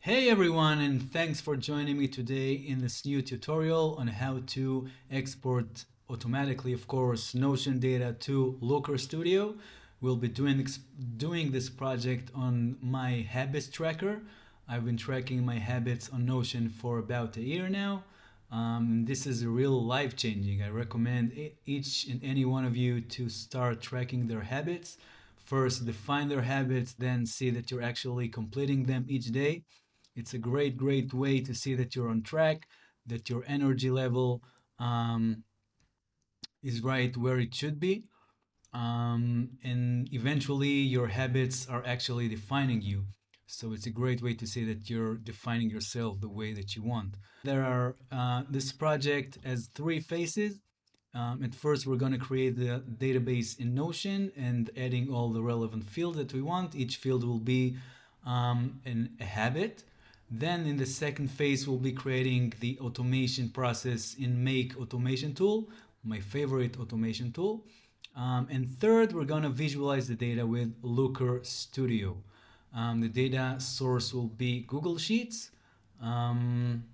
Hey everyone, and thanks for joining me today in this new tutorial on how to export automatically, of course, Notion data to Looker Studio. We'll be doing this project on my habits tracker. I've been tracking my habits on Notion for about a year now. This is real life changing. I recommend each and any one of you to start tracking their habits. First, define their habits, then see that you're actually completing them each day. It's a great way to see that you're on track, that your energy level um, is right where it should be. And eventually your habits are actually defining you. So it's a great way to say that you're defining yourself the way that you want. There are this project has three phases. At first, we're going to create the database in Notion and adding all the relevant fields that we want. Each field will be a habit. Then in the second phase, we'll be creating the automation process in Make Automation Tool, my favorite automation tool. And third, we're going to visualize the data with Looker Studio. The data source will be Google Sheets. And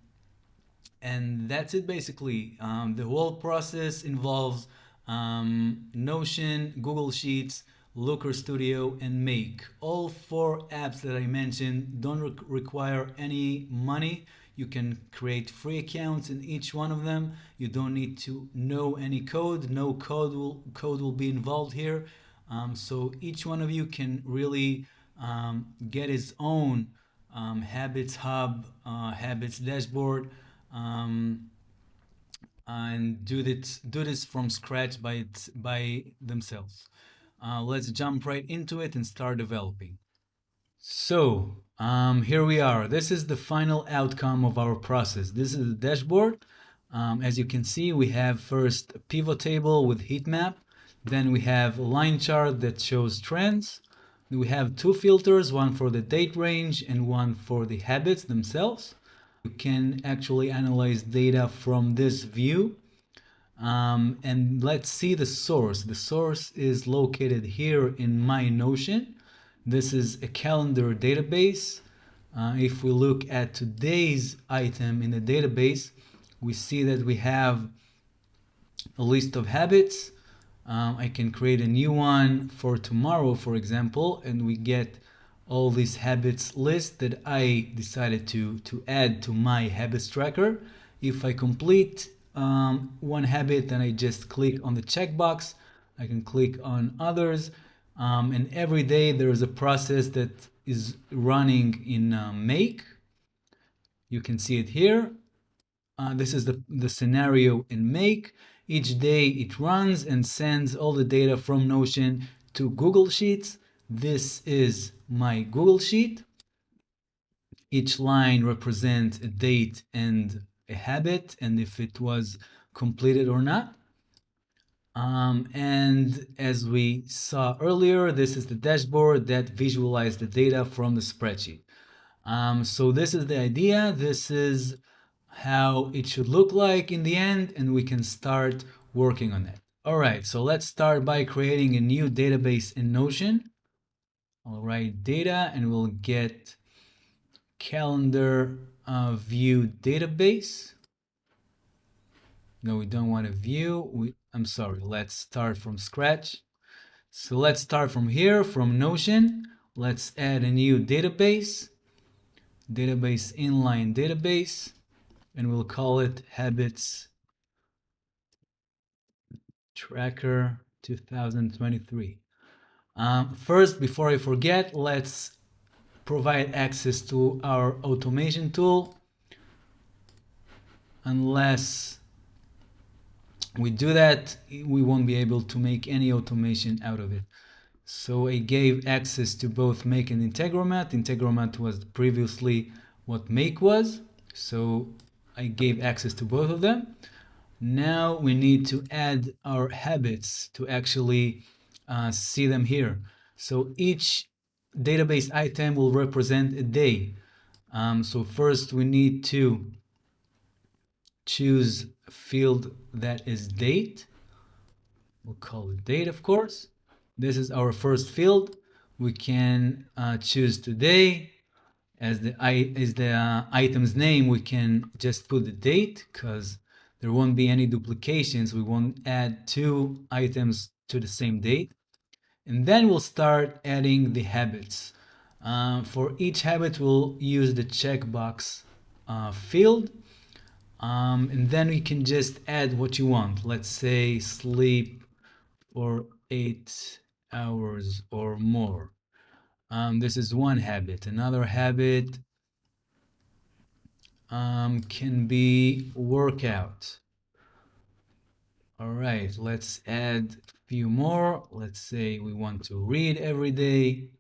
that's it basically. The whole process involves Notion, Google Sheets, Looker Studio, and Make. All four apps that I mentioned don't require any money. You can create free accounts in each one of them. You don't need to know any code. No code will be involved here. So each one of you can really get his own Habits Hub, Habits Dashboard, um, and do this from scratch by themselves. Let's jump right into it and start developing. So here we are. This is the final outcome of our process. This is the dashboard. As you can see, we have first a pivot table with heat map. Then we have a line chart that shows trends. We have two filters, one for the date range and one for the habits themselves. You can actually analyze data from this view. And let's see the source. The source is located here in my Notion. This is a calendar database. If we look at today's item in the database, we see that we have a list of habits. I can create a new one for tomorrow, for example, and we get all these habits list that I decided to add to my habits tracker. If I complete one habit, then I just click on the checkbox. I can click on others. And every day there is a process that is running in Make. You can see it here. This is the scenario in Make. Each day it runs and sends all the data from Notion to Google Sheets. This is my Google Sheet. Each line represents a date and a habit, and if it was completed or not. And as we saw earlier, this is the dashboard that visualized the data from the spreadsheet. So this is the idea. This is how it should look like in the end, and we can start working on it. All right, so let's start by creating a new database in Notion. I'll write data and we'll get calendar view database. No, we don't want a view. I'm sorry, let's start from scratch. So let's start from here, from Notion. Let's add a new database inline database, and we'll call it Habits Tracker 2023. First, before I forget, let's provide access to our automation tool. Unless we do that, we won't be able to make any automation out of it. So I gave access to both Make and Integromat. Integromat was previously what Make was, so I gave access to both of them. Now we need to add our habits to actually see them here. So each database item will represent a day. So first we need to choose a field that is date. We'll call it date, of course. This is our first field. We can choose today, As the item's name, we can just put the date because there won't be any duplications. We won't add two items to the same date. And then we'll start adding the habits. For each habit, we'll use the checkbox field. And then we can just add what you want. Let's say sleep for 8 hours or more. This is one habit. Another habit can be workout. All right, let's add a few more. Let's say we want to read every day.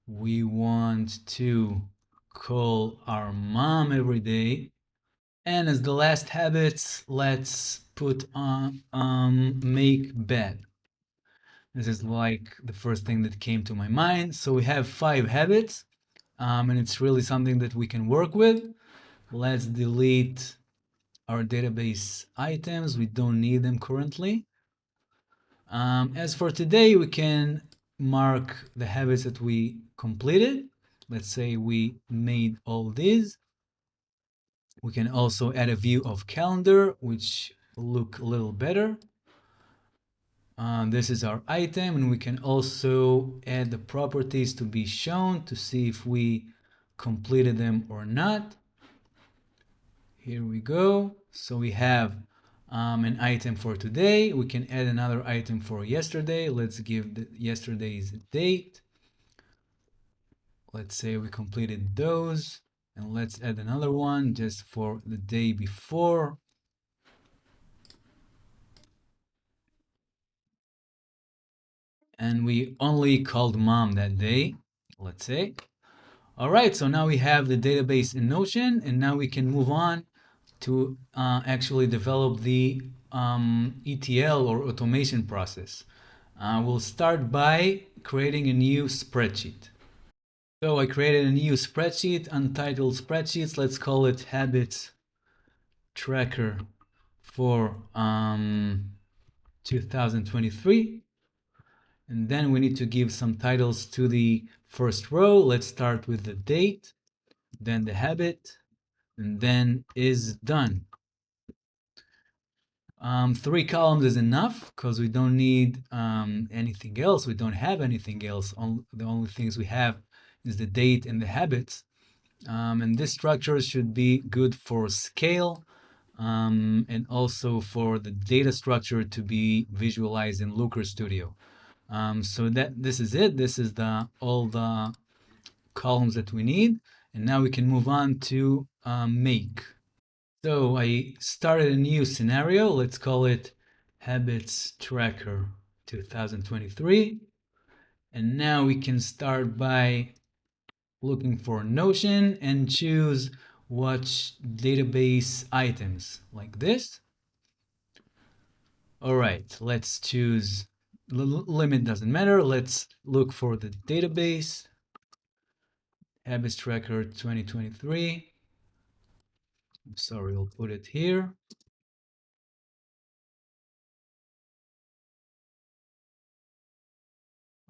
We want to call our mom every day. And as the last habits, let's put on make bed. This is like the first thing that came to my mind. So we have 5 habits, and it's really something that we can work with. Let's delete our database items. We don't need them currently. As for today, we can mark the habits that we completed. Let's say we made all these. We can also add a view of calendar, which will look a little better. This is our item, and we can also add the properties to be shown to see if we completed them or not. Here we go. So we have an item for today. We can add another item for yesterday. Let's give yesterday's date. Let's say we completed those, and let's add another one just for the day before. And we only called mom that day, let's say. All right, so now we have the database in Notion, and now we can move on to actually develop the ETL or automation process. We'll start by creating a new spreadsheet. So I created a new spreadsheet, untitled spreadsheets. Let's call it habits tracker for 2023. And then we need to give some titles to the first row. Let's start with the date, then the habit, and then is done. 3 columns is enough because we don't need anything else. We don't have anything else. The only things we have is the date and the habits. And this structure should be good for scale and also for the data structure to be visualized in Looker Studio. So this is it. This is all the columns that we need. And now we can move on to make. So I started a new scenario. Let's call it Habits Tracker 2023. And now we can start by looking for Notion and choose watch database items like this. All right, let's choose limit doesn't matter. Let's look for the database Habits Tracker 2023. I'm sorry, I'll put it here.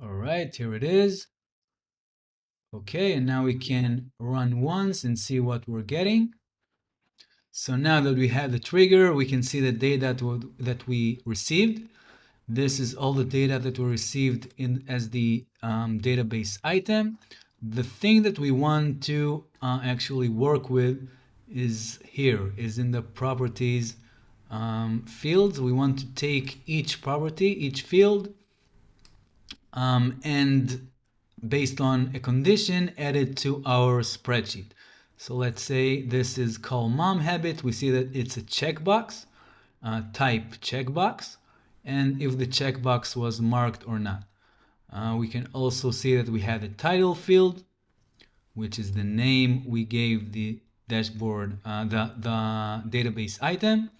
All right, here it is. Okay, and now we can run once and see what we're getting. So now that we have the trigger, we can see the data that we received. This is all the data that we received as the database item. The thing that we want to actually work with is here, is in the properties fields. We want to take each property, each field, and based on a condition, add it to our spreadsheet. So let's say this is call mom habit. We see that it's a checkbox, type checkbox, and if the checkbox was marked or not. We can also see that we have the title field, which is the name we gave the dashboard, the database item,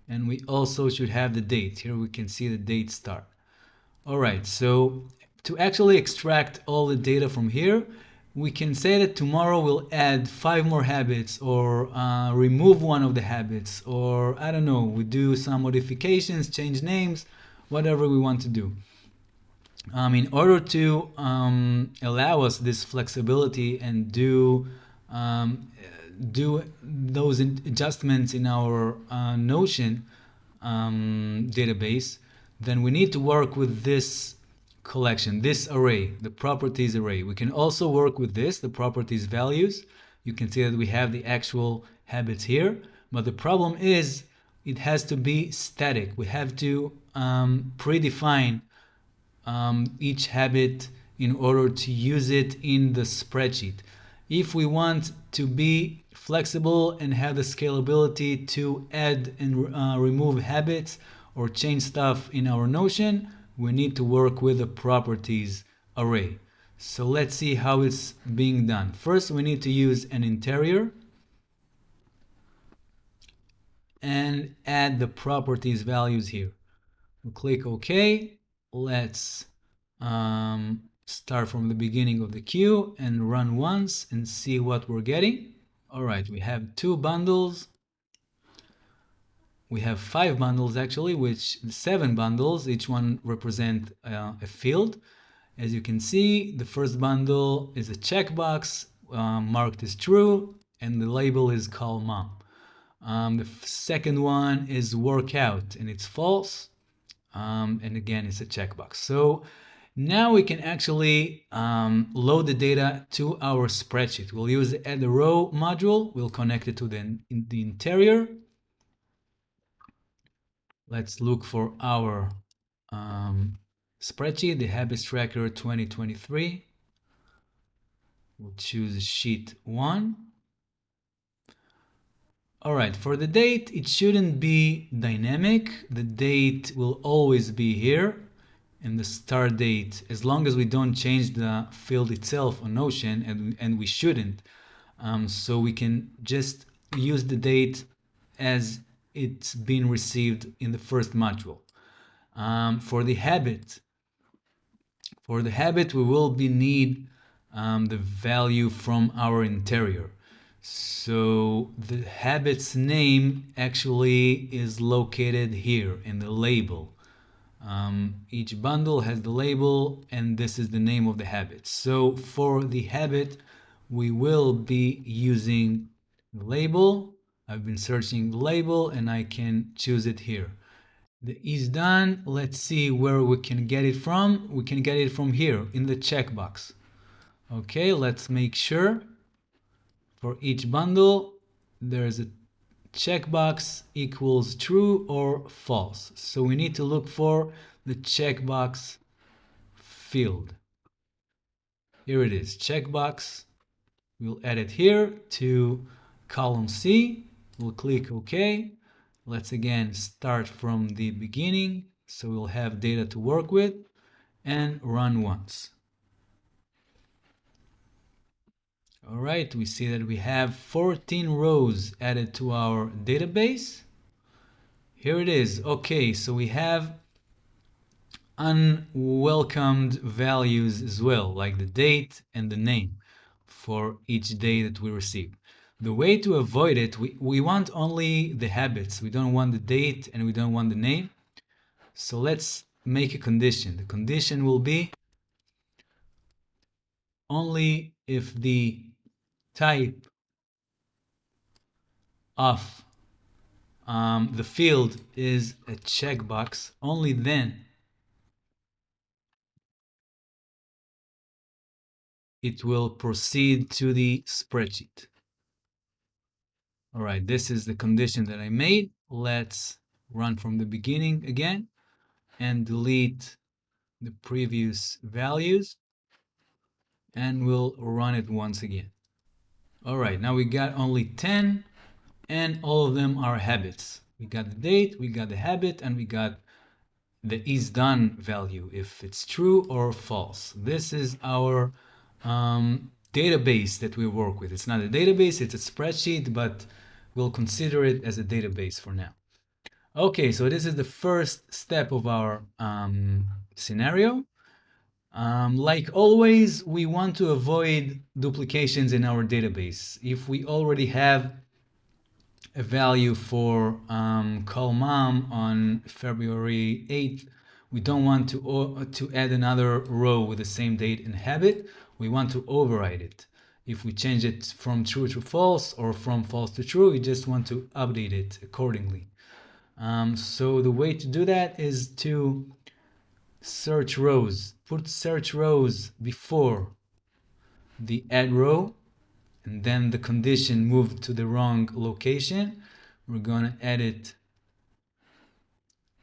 and we also should have the date. Here we can see the date start. All right, so to actually extract all the data from here, we can say that tomorrow we'll add 5 more habits or remove one of the habits, or I don't know, we do some modifications, change names, whatever we want to do. In order to allow us this flexibility and do do those adjustments in our Notion database, then we need to work with this collection, this array, the properties array. We can also work with this, the properties values. You can see that we have the actual habits here, but the problem is it has to be static. We have to predefine each habit in order to use it in the spreadsheet. If we want to be flexible and have the scalability to add and remove habits or change stuff in our Notion, we need to work with the properties array. So let's see how it's being done. First, we need to use an interior and add the properties values here. We'll click OK. Let's start from the beginning of the queue and run once and see what we're getting. All right, we have 2 bundles. We have 5 bundles actually, which 7 bundles, each one represent a field. As you can see, the first bundle is a checkbox marked as true, and the label is call mom. The second one is workout, and it's false. And again, it's a checkbox. So now we can actually load the data to our spreadsheet. We'll use the add a row module. We'll connect it to the interior. Let's look for our spreadsheet, the Habits Tracker 2023. We'll choose sheet 1. All right, for the date, it shouldn't be dynamic. The date will always be here, and the start date, as long as we don't change the field itself on Notion, and we shouldn't. So we can just use the date as it's been received in the first module. For the habit, we will need the value from our interior. So the habit's name actually is located here in the label. Each bundle has the label, and this is the name of the habit. So for the habit, we will be using the label. I've been searching the label and I can choose it here. The is done. Let's see where we can get it from. We can get it from here in the checkbox. Okay, let's make sure. For each bundle, there's a checkbox equals true or false. So we need to look for the checkbox field. Here it is, checkbox. We'll add it here to column C. We'll click OK. Let's again start from the beginning. So we'll have data to work with and run once. All right, we see that we have 14 rows added to our database. Here it is. Okay, so we have unwelcomed values as well, like the date and the name for each day that we receive. The way to avoid it, we want only the habits. We don't want the date and we don't want the name. So let's make a condition. The condition will be only if the type of the field is a checkbox, only then it will proceed to the spreadsheet. All right, this is the condition that I made. Let's run from the beginning again and delete the previous values, and we'll run it once again. All right, now we got only 10, and all of them are habits. We got the date, we got the habit, and we got the is done value, if it's true or false. This is our database that we work with. It's not a database, it's a spreadsheet, but we'll consider it as a database for now. Okay, so this is the first step of our scenario. Like always, we want to avoid duplications in our database. If we already have a value for call mom on February 8th, we don't want to add another row with the same date and habit. We want to override it. If we change it from true to false or from false to true, we just want to update it accordingly. So the way to do that is to search rows. Put search rows before the add row, and then the condition moved to the wrong location. We're going to add it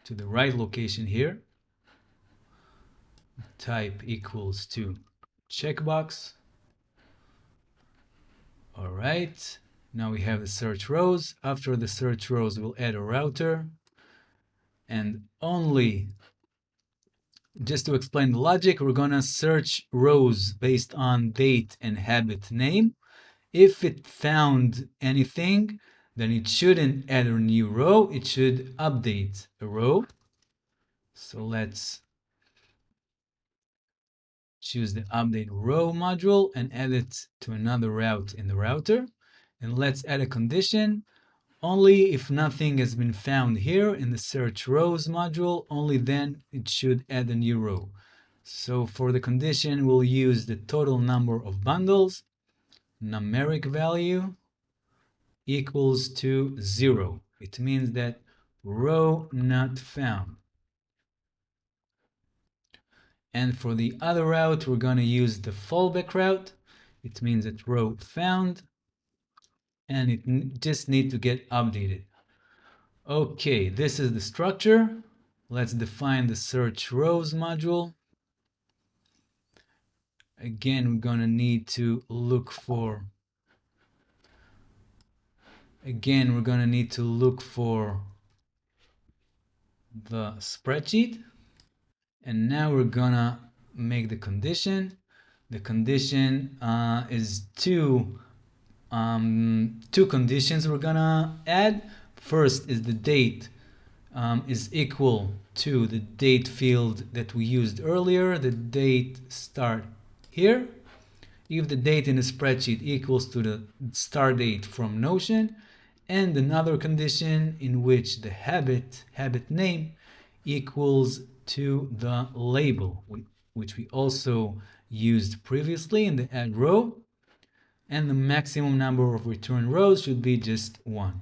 to the right location here. Type equals to checkbox. All right, now we have the search rows. After the search rows, we'll add a router. And only, just to explain the logic, we're gonna search rows based on date and habit name. If it found anything, then it shouldn't add a new row, it should update a row. So let's choose the update row module and add it to another route in the router. And let's add a condition. Only if nothing has been found here in the search rows module, only then it should add a new row. So for the condition, we'll use the total number of bundles, numeric value equals to 0. It means that row not found. And for the other route, we're going to use the fallback route. It means that row found, and it just needs to get updated. Okay, this is the structure. Let's define the search rows module. Again, we're going to need to look for the spreadsheet. And now we're gonna make the condition. The condition is two conditions we're gonna add. First is the date is equal to the date field that we used earlier, the date start here. If the date in the spreadsheet equals to the start date from Notion, and another condition in which the habit name equals to the label, which we also used previously in the add row, and the maximum number of return rows should be just 1.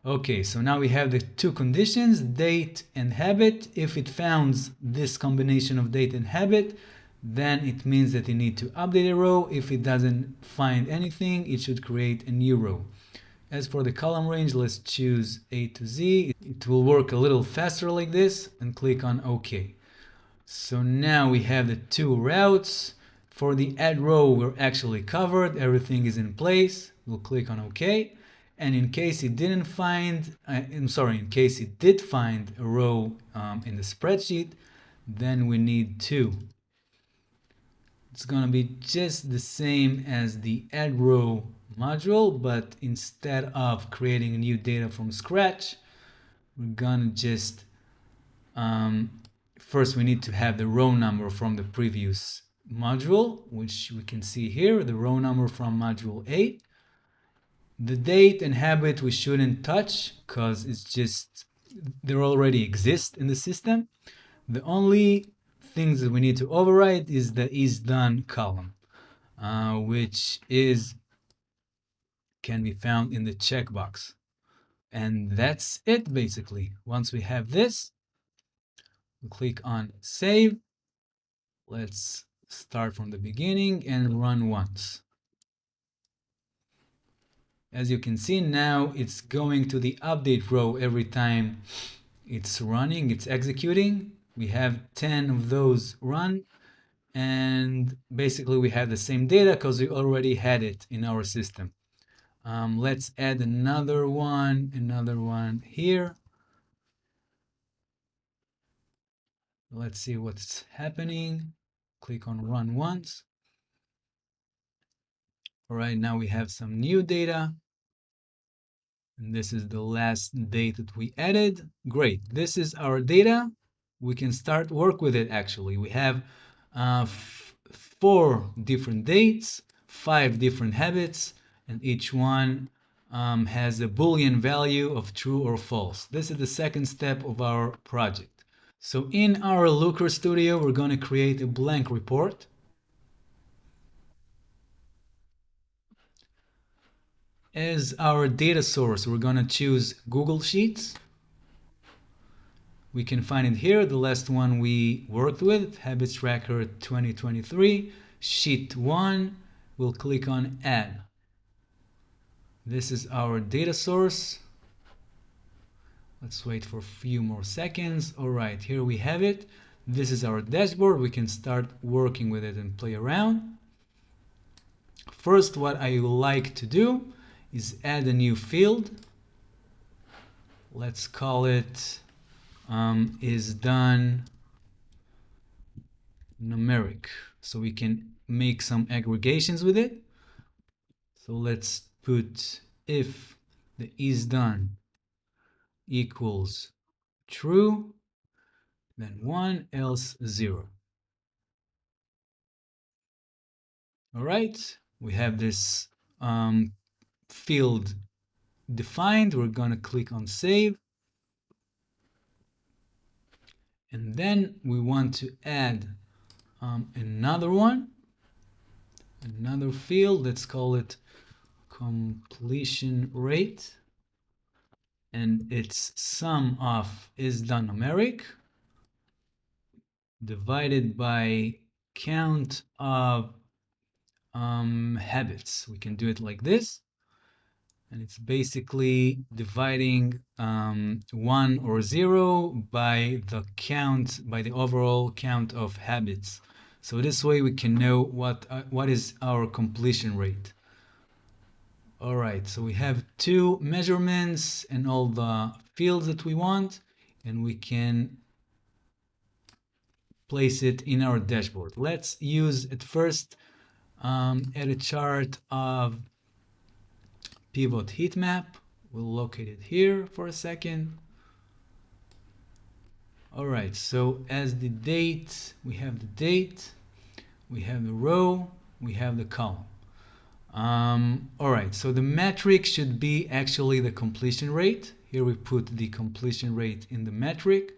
Okay, so now we have the two conditions, date and habit. If it founds this combination of date and habit, then it means that you need to update a row. If it doesn't find anything, it should create a new row. As for the column range, let's choose A to Z. It will work a little faster like this, and click on OK. So now we have the two routes. For the add row, we're actually covered. Everything is in place. We'll click on OK. And in case it didn't find, in case it did find a row in the spreadsheet, then we need to. It's going to be just the same as the add row module, but instead of creating a new data from scratch, we're gonna just first we need to have the row number from the previous module, which we can see here, the row number from module 8. The date and habit we shouldn't touch because it's just they already exist in the system. The only things that we need to override is the is done column, which can be found in the checkbox. And that's it basically. Once we have this, we'll click on save. Let's start from the beginning and run once. As you can see now, it's going to the update row every time it's running, it's executing. We have 10 of those run, and basically we have the same data because we already had it in our system. Let's add another one here. Let's see what's happening. Click on run once. All right, now we have some new data. And this is the last date that we added. Great, this is our data. We can start work with it actually. We have 4 different dates, 5 different habits, and each one has a Boolean value of true or false. This is the second step of our project. So in our Looker Studio, we're going to create a blank report. As our data source, we're going to choose Google Sheets. We can find it here, the last one we worked with, Habits Tracker 2023, Sheet 1. We'll click on Add. This is our data source. Let's wait for a few more seconds. All right, here we have it. This is our dashboard. We can start working with it and play around. First, what I would like to do is add a new field. Let's call it is done numeric, so we can make some aggregations with it. So let's put if the is done equals true, then 1, else 0. All right, we have this field defined. We're going to click on save. And then we want to add another one, another field. Let's call it completion rate. And its sum of is done numeric divided by count of habits. We can do it like this. And it's basically dividing 1 or 0 by the count, by the overall count of habits. So this way we can know what is our completion rate. All right, so we have 2 measurements and all the fields that we want, and we can place it in our dashboard. Let's use at first add a chart of pivot heat map. We'll locate it here for a second. All right, so as the date, we have the date, we have the row, we have the column. All right, so the metric should be actually the completion rate. Here we put the completion rate in the metric.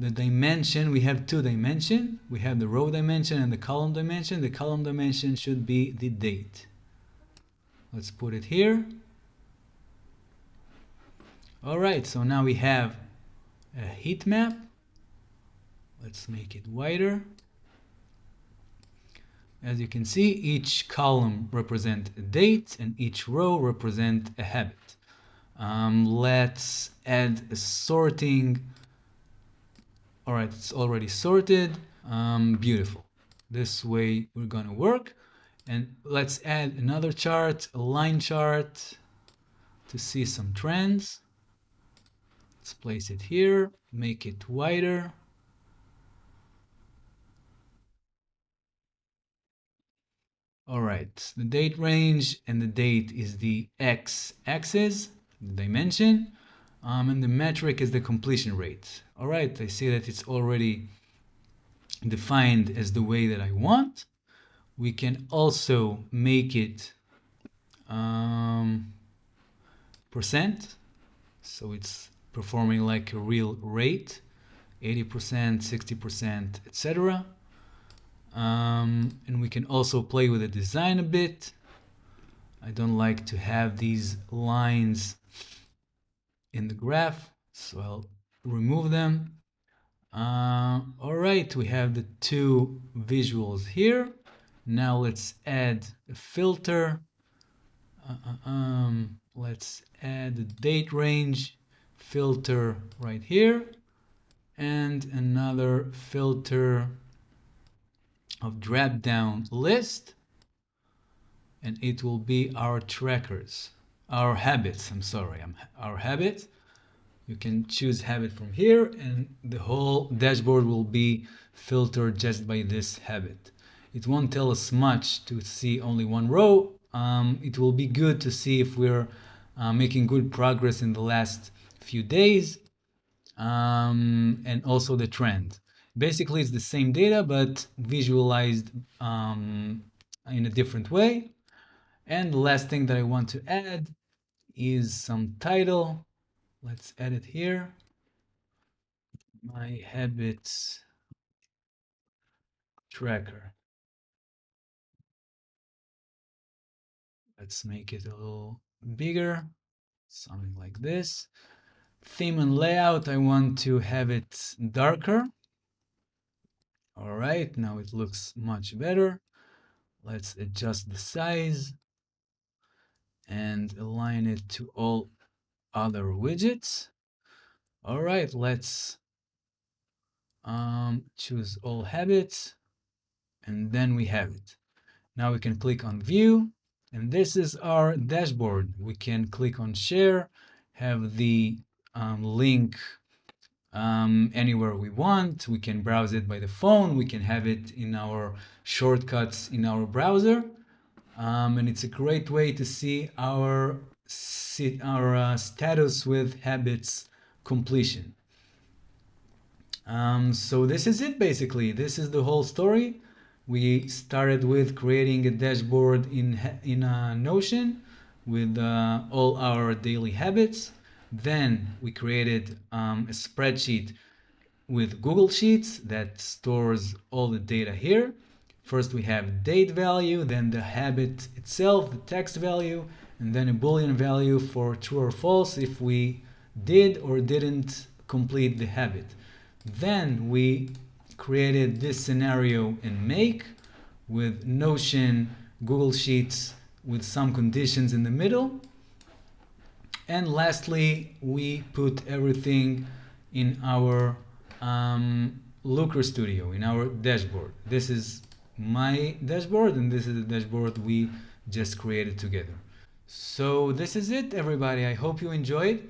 The dimension, we have 2 dimensions. We have the row dimension and the column dimension. The column dimension should be the date. Let's put it here. All right, so now we have a heat map. Let's make it wider. As you can see, each column represents a date and each row represents a habit. Let's add a sorting. All right, it's already sorted. Beautiful. This way we're gonna work. And let's add another chart, a line chart, to see some trends. Let's place it here, make it wider. All right, the date range and the date is the x-axis, the dimension, and the metric is the completion rate. All right, I see that it's already defined as the way that I want. We can also make it percent, so it's performing like a real rate, 80%, 60%, etc. And we can also play with the design a bit. I don't like to have these lines in the graph, so I'll remove them. All right, we have the 2 visuals here. Now let's add a filter. Let's add the date range filter right here, and another filter of drop down list, and it will be our trackers, our habits. Our habits. You can choose habit from here, and the whole dashboard will be filtered just by this habit. It won't tell us much to see only one row. It will be good to see if we're making good progress in the last few days, and also the trend. Basically, it's the same data, but visualized in a different way. And the last thing that I want to add is some title. Let's add it here. My habits tracker. Let's make it a little bigger, something like this. Theme and layout, I want to have it darker. All right, now it looks much better. Let's adjust the size and align it to all other widgets. All right, let's choose all habits, and then we have it. Now we can click on view, and this is our dashboard. We can click on share, have the link anywhere we want. We can browse it by the phone. We can have it in our shortcuts in our browser. And it's a great way to see our status with habits completion. So this is it basically. This is the whole story. We started with creating a dashboard in Notion with all our daily habits. Then we created a spreadsheet with Google Sheets that stores all the data here. First we have date value, then the habit itself, the text value, and then a Boolean value for true or false if we did or didn't complete the habit. Then we created this scenario in Make with Notion, Google Sheets with some conditions in the middle. And lastly, we put everything in our Looker Studio, in our dashboard. This is my dashboard, and this is the dashboard we just created together. So this is it, everybody. I hope you enjoyed.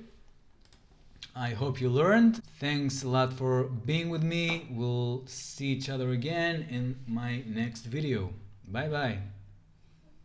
I hope you learned. Thanks a lot for being with me. We'll see each other again in my next video. Bye bye.